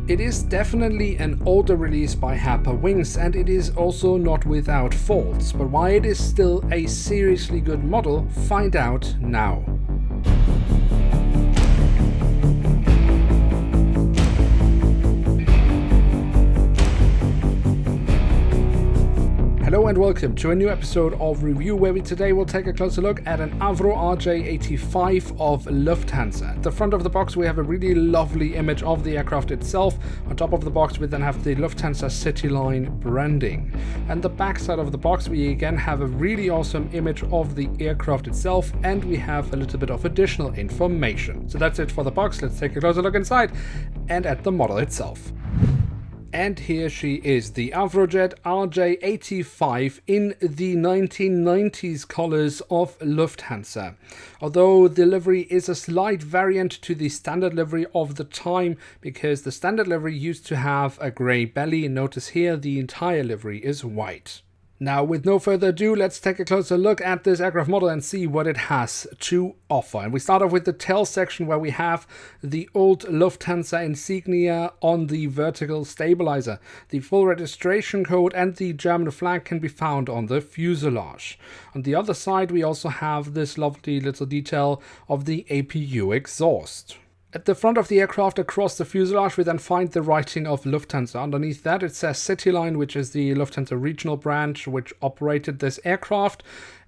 It is definitely an older release by Herpa Wings, and it is also not without faults, but why it is still a seriously good model, find out now. Hello and welcome to a new episode of Review, where we today will take a closer look at an AVRO AVRO85 of Lufthansa. At the front of the box we have a really lovely image of the aircraft itself. On top of the box we then have the Lufthansa CityLine branding. And the back side of the box we again have a really awesome image of the aircraft itself, and we have a little bit of additional information. So that's it for the box. Let's take a closer look inside and at the model itself. And here she is, the AVROJET AVRO85 in the 1990s colors of Lufthansa. Although the livery is a slight variant to the standard livery of the time, because the standard livery used to have a grey belly, and notice here the entire livery is white. Now, with no further ado, let's take a closer look at this aircraft model and see what it has to offer. And we start off with the tail section, where we have the old Lufthansa insignia on the vertical stabilizer. The full registration code and the German flag can be found on the fuselage. On the other side, we also have this lovely little detail of the APU exhaust. At the front of the aircraft, across the fuselage, we then find the writing of Lufthansa. Underneath that it says CityLine, which is the Lufthansa regional branch which operated this aircraft.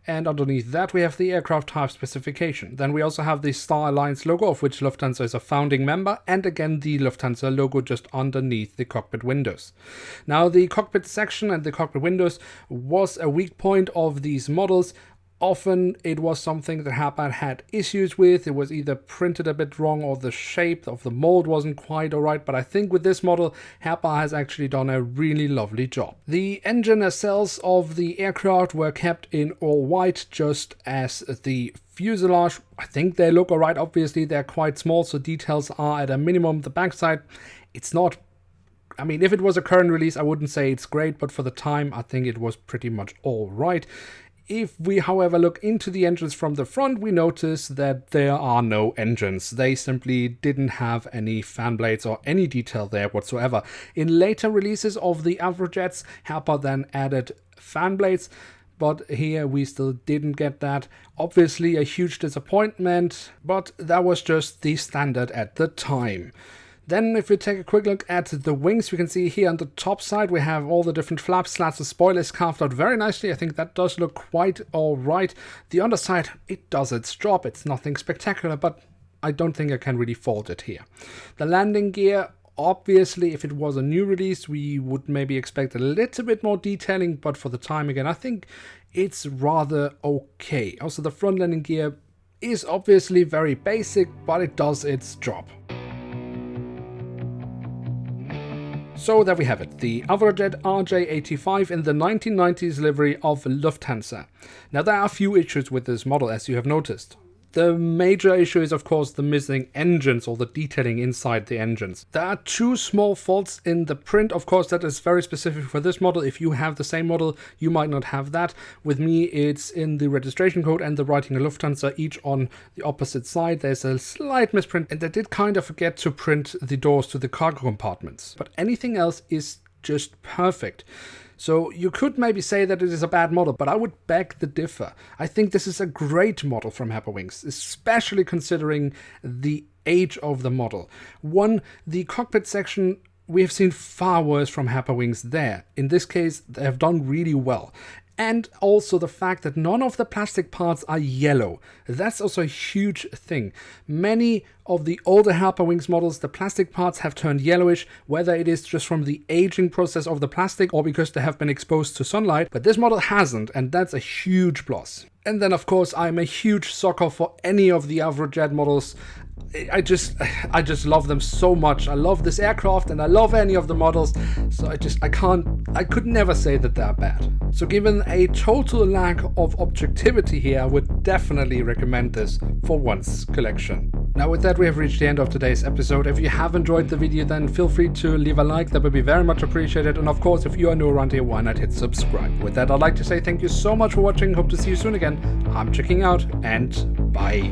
And underneath that we have the aircraft type specification. Then we also have the Star Alliance logo, of which Lufthansa is a founding member, and again the Lufthansa logo just underneath the cockpit windows. Now, the cockpit section and the cockpit windows was a weak point of these models. Often it was something that Herpa had issues with. It was either printed a bit wrong or the shape of the mold wasn't quite alright, but I think with this model Herpa has actually done a really lovely job. The engine nacelles of the aircraft were kept in all white, just as the fuselage. I think they look alright. Obviously they're quite small, so details are at a minimum. The backside, it's not, I mean, if it was a current release I wouldn't say it's great, but for the time I think it was pretty much alright. If we, however, look into the engines from the front, we notice that there are no engines. They simply didn't have any fan blades or any detail there whatsoever. In later releases of the AVROJETs, Herpa then added fan blades, but here we still didn't get that. Obviously a huge disappointment, but that was just the standard at the time. Then if we take a quick look at the wings, we can see here on the top side we have all the different flaps, slats, and spoilers carved out very nicely. I think that does look quite alright. The underside, it does its job. It's nothing spectacular, but I don't think I can really fault it here. The landing gear, obviously if it was a new release we would maybe expect a little bit more detailing, but for the time again I think it's rather okay. Also the front landing gear is obviously very basic, but it does its job. So there we have it, the AVROJET AVRO85 in the 1990s livery of Lufthansa. Now there are a few issues with this model, as you have noticed. The major issue is of course the missing engines, or the detailing inside the engines. There are two small faults in the print. Of course that is very specific for this model. If you have the same model you might not have that. With me it's in the registration code and the writing of Lufthansa, each on the opposite side. There's a slight misprint, and they did kind of forget to print the doors to the cargo compartments. But anything else is just perfect. So you could maybe say that it is a bad model, but I would beg to differ. I think this is a great model from Herpa Wings, especially considering the age of the model. One, the cockpit section, we have seen far worse from Herpa Wings there. In this case, they have done really well. And also the fact that none of the plastic parts are yellow. That's also a huge thing. Many of the older Herpa Wings models, the plastic parts have turned yellowish, whether it is just from the aging process of the plastic or because they have been exposed to sunlight, but this model hasn't, and that's a huge plus. And then of course I'm a huge sucker for any of the AVROJET models. I just love them so much. I love this aircraft and I love any of the models, so I could never say that they're bad. So given a total lack of objectivity here, I would definitely recommend this for one's collection. Now with that we have reached the end of today's episode. If you have enjoyed the video then feel free to leave a like, that would be very much appreciated, and of course if you are new around here, why not hit subscribe. With that I'd like to say thank you so much for watching, hope to see you soon again. I'm checking out and bye.